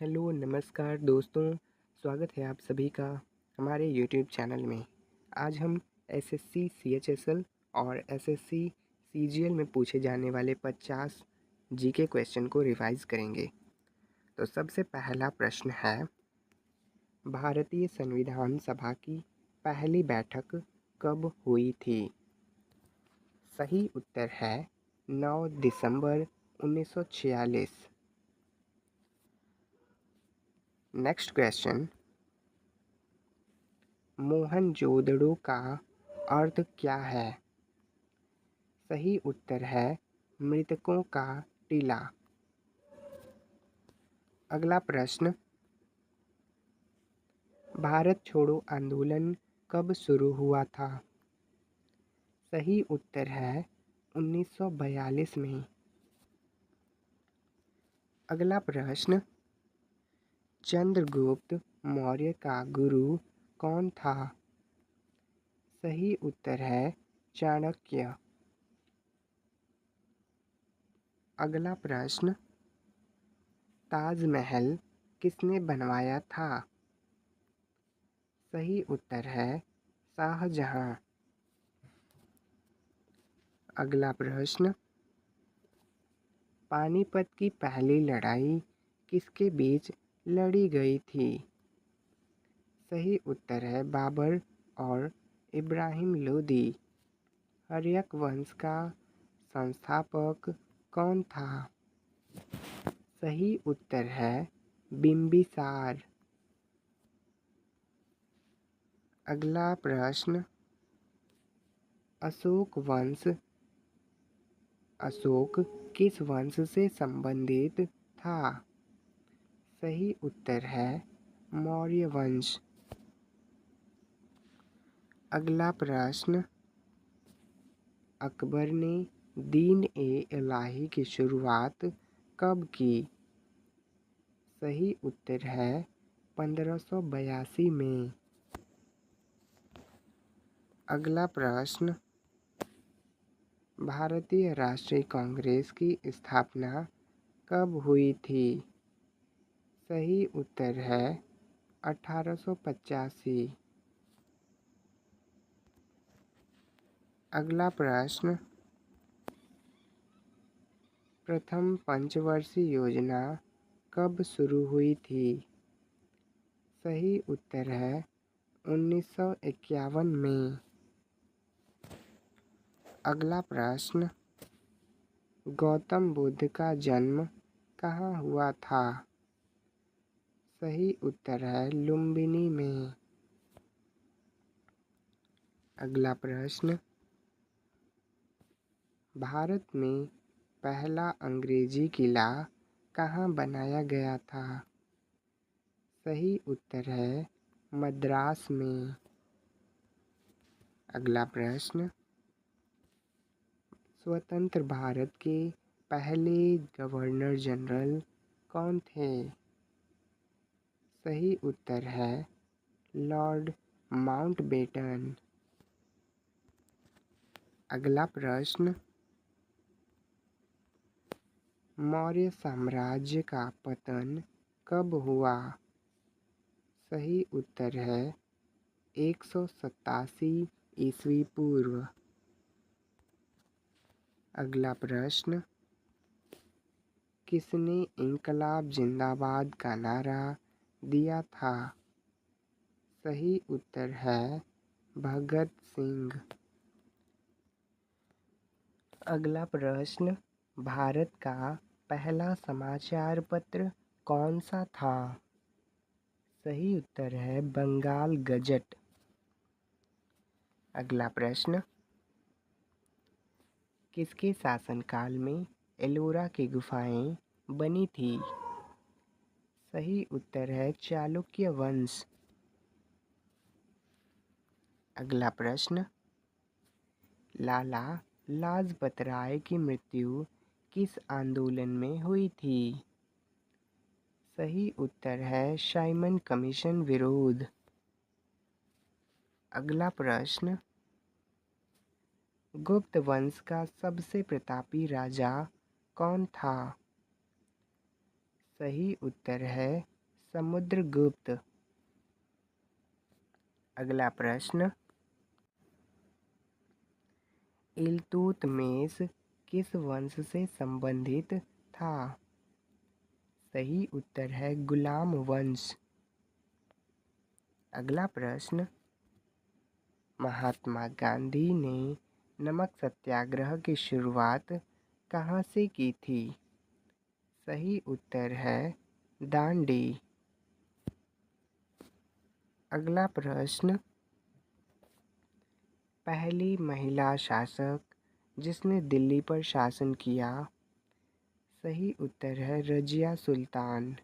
Hello, नमस्कार दोस्तों, स्वागत है आप सभी का हमारे यूट्यूब चैनल में। आज हम एसएससी सीएचएसएल और एसएससी सीजीएल में पूछे जाने वाले 50 जीके क्वेश्चन को रिवाइज करेंगे। तो सबसे पहला प्रश्न है, भारतीय संविधान सभा की पहली बैठक कब हुई थी? सही उत्तर है 9 दिसंबर 1946। नेक्स्ट क्वेश्चन, मोहनजोदड़ो का अर्थ क्या है? सही उत्तर है मृतकों का टीला। अगला प्रश्न, भारत छोड़ो आंदोलन कब शुरू हुआ था? सही उत्तर है 1942 में। अगला प्रश्न, चंद्रगुप्त मौर्य का गुरु कौन था? सही उत्तर है चाणक्य। अगला प्रश्न, ताजमहल किसने बनवाया था? सही उत्तर है शाहजहां। अगला प्रश्न, पानीपत की पहली लड़ाई किसके बीच लड़ी गई थी? सही उत्तर है बाबर और इब्राहिम लोदी। हर्यक वंश का संस्थापक कौन था? सही उत्तर है बिंबिसार। अगला प्रश्न, अशोक किस वंश से संबंधित था? सही उत्तर है मौर्य वंश। अगला प्रश्न, अकबर ने दीन-ए-इलाही की शुरुआत कब की? सही उत्तर है 1582 में। अगला प्रश्न, भारतीय राष्ट्रीय कांग्रेस की स्थापना कब हुई थी? सही उत्तर है 1885। अगला प्रश्न, प्रथम पंचवर्षीय योजना कब शुरू हुई थी? सही उत्तर है 1951 में। अगला प्रश्न, गौतम बुद्ध का जन्म कहाँ हुआ था? सही उत्तर है लुम्बिनी में। अगला प्रश्न, भारत में पहला अंग्रेजी किला कहाँ बनाया गया था? सही उत्तर है मद्रास में। अगला प्रश्न, स्वतंत्र भारत के पहले गवर्नर जनरल कौन थे? सही उत्तर है लॉर्ड माउंटबेटन। अगला प्रश्न, मौर्य साम्राज्य का पतन कब हुआ? सही उत्तर है 187 ईस्वी पूर्व। अगला प्रश्न, किसने इंकलाब जिंदाबाद का नारा दिया था? सही उत्तर है भगत सिंह। अगला प्रश्न, भारत का पहला समाचार पत्र कौन सा था? सही उत्तर है बंगाल गजट। अगला प्रश्न, किसके शासनकाल में एलोरा की गुफाएं बनी थी? सही उत्तर है चालुक्य वंश। अगला प्रश्न, लाला लाजपत राय की मृत्यु किस आंदोलन में हुई थी? सही उत्तर है साइमन कमीशन विरोध। अगला प्रश्न, गुप्त वंश का सबसे प्रतापी राजा कौन था? सही उत्तर है समुद्रगुप्त। अगला प्रश्न, इल्तुतमिश किस वंश से संबंधित था? सही उत्तर है गुलाम वंश। अगला प्रश्न, महात्मा गांधी ने नमक सत्याग्रह की शुरुआत कहाँ से की थी? सही उत्तर है दांडी। अगला प्रश्न, पहली महिला शासक जिसने दिल्ली पर शासन किया? सही उत्तर है रजिया सुल्तान।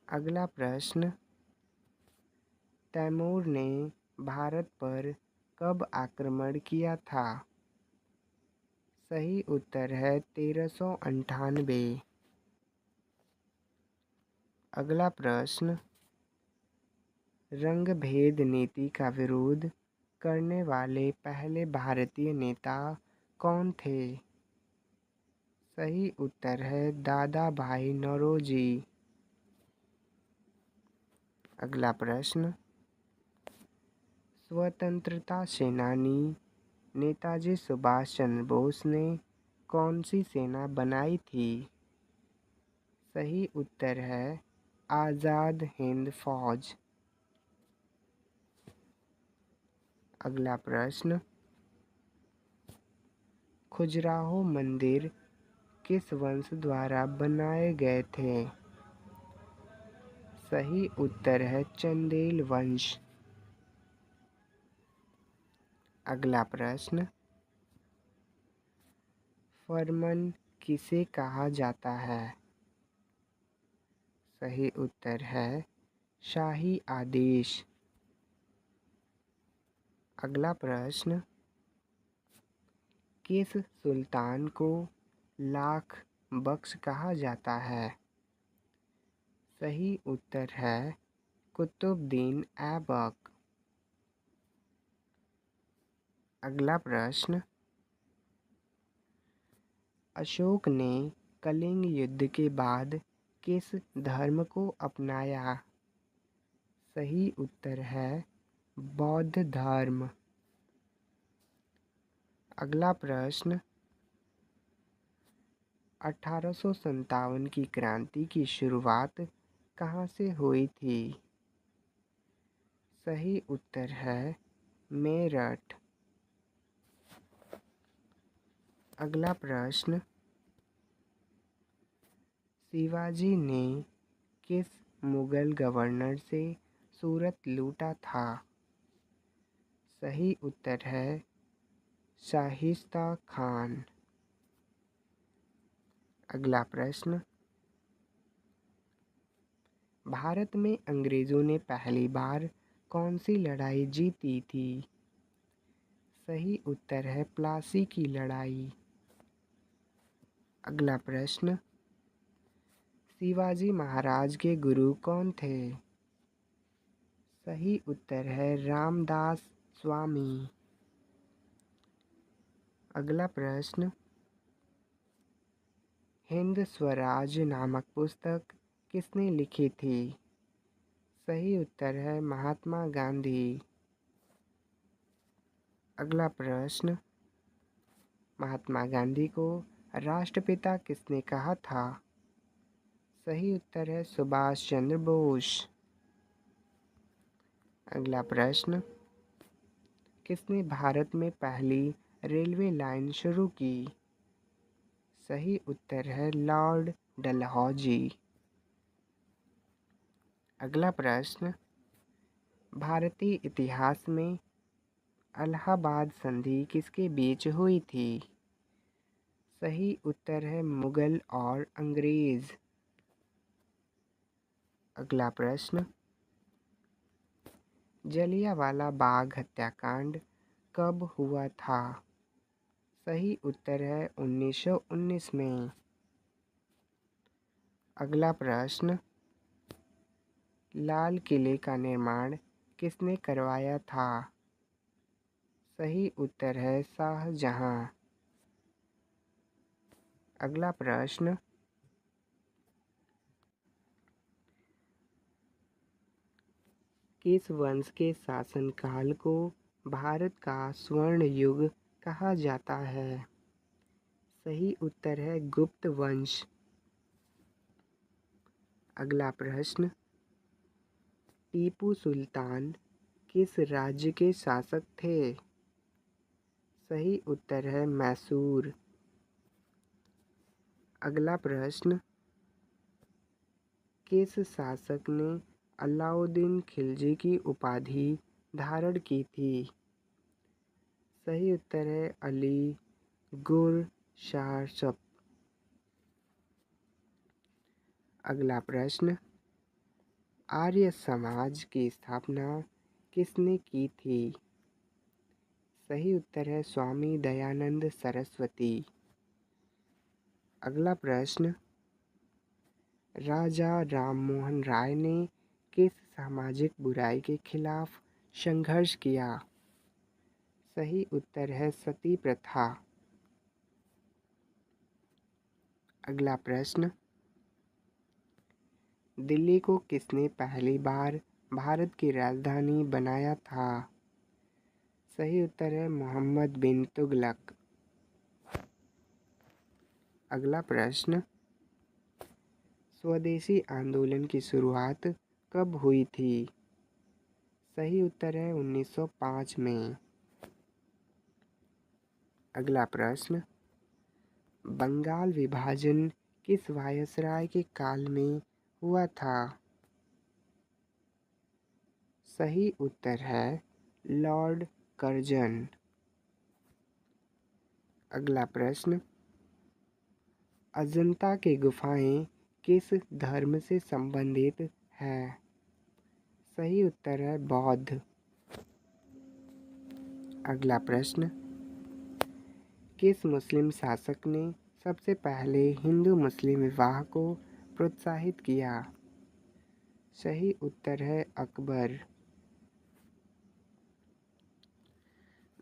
अगला प्रश्न, तैमूर ने भारत पर कब आक्रमण किया था? सही उत्तर है 1398। अगला प्रश्न, रंग भेद नीति का विरोध करने वाले पहले भारतीय नेता कौन थे? सही उत्तर है दादा भाई नौरोजी। अगला प्रश्न, स्वतंत्रता सेनानी नेताजी सुभाष चंद्र बोस ने कौन सी सेना बनाई थी? सही उत्तर है आज़ाद हिंद फौज। अगला प्रश्न, खजुराहो मंदिर किस वंश द्वारा बनाए गए थे? सही उत्तर है चंदेल वंश। अगला प्रश्न, फरमान किसे कहा जाता है? सही उत्तर है शाही आदेश। अगला प्रश्न, किस सुल्तान को लाख बख्श कहा जाता है? सही उत्तर है कुतुबुद्दीन ऐबक। अगला प्रश्न, अशोक ने कलिंग युद्ध के बाद किस धर्म को अपनाया? सही उत्तर है बौद्ध धर्म। अगला प्रश्न, 1857 की क्रांति की शुरुआत कहाँ से हुई थी? सही उत्तर है मेरठ। अगला प्रश्न, शिवाजी ने किस मुगल गवर्नर से सूरत लूटा था? सही उत्तर है शाहिस्ता खान। अगला प्रश्न, भारत में अंग्रेजों ने पहली बार कौन सी लड़ाई जीती थी? सही उत्तर है प्लासी की लड़ाई। अगला प्रश्न, शिवाजी महाराज के गुरु कौन थे? सही उत्तर है रामदास स्वामी। अगला प्रश्न, हिंद स्वराज नामक पुस्तक किसने लिखी थी? सही उत्तर है महात्मा गांधी। अगला प्रश्न, महात्मा गांधी को राष्ट्रपिता किसने कहा था? सही उत्तर है सुभाष चंद्र बोस। अगला प्रश्न, किसने भारत में पहली रेलवे लाइन शुरू की? सही उत्तर है लॉर्ड डलहौजी। अगला प्रश्न, भारतीय इतिहास में इलाहाबाद संधि किसके बीच हुई थी? सही उत्तर है मुगल और अंग्रेज। अगला प्रश्न, जलियांवाला बाग हत्याकांड कब हुआ था? सही उत्तर है 1919 में। अगला प्रश्न, लाल किले का निर्माण किसने करवाया था? सही उत्तर है शाहजहां। अगला प्रश्न, किस वंश के शासनकाल को भारत का स्वर्ण युग कहा जाता है? सही उत्तर है गुप्त वंश। अगला प्रश्न, टीपू सुल्तान किस राज्य के शासक थे? सही उत्तर है मैसूर। अगला प्रश्न, किस शासक ने अलाउद्दीन खिलजी की उपाधि धारण की थी? सही उत्तर है अली गुर शासप। अगला प्रश्न, आर्य समाज की स्थापना किसने की थी? सही उत्तर है स्वामी दयानंद सरस्वती। अगला प्रश्न, राजा राममोहन राय ने किस सामाजिक बुराई के खिलाफ संघर्ष किया? सही उत्तर है सती प्रथा। अगला प्रश्न, दिल्ली को किसने पहली बार भारत की राजधानी बनाया था? सही उत्तर है मोहम्मद बिन तुगलक। अगला प्रश्न, स्वदेशी आंदोलन की शुरुआत कब हुई थी? सही उत्तर है 1905 में। अगला प्रश्न, बंगाल विभाजन किस वायसराय के काल में हुआ था? सही उत्तर है लॉर्ड कर्जन। अगला प्रश्न, अजंता की गुफाएं किस धर्म से संबंधित हैं? सही उत्तर है बौद्ध। अगला प्रश्न, किस मुस्लिम शासक ने सबसे पहले हिंदू मुस्लिम विवाह को प्रोत्साहित किया? सही उत्तर है अकबर।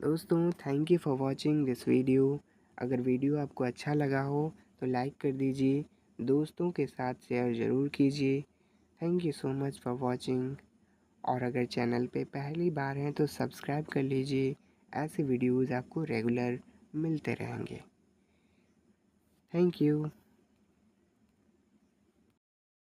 दोस्तों, thank you for watching this video. अगर वीडियो आपको अच्छा लगा हो तो लाइक कर दीजिए, दोस्तों के साथ शेयर ज़रूर कीजिए। Thank you so much for watching. और अगर चैनल पे पहली बार हैं तो सब्सक्राइब कर लीजिए, ऐसे वीडियोज़ आपको रेगुलर मिलते रहेंगे। Thank you.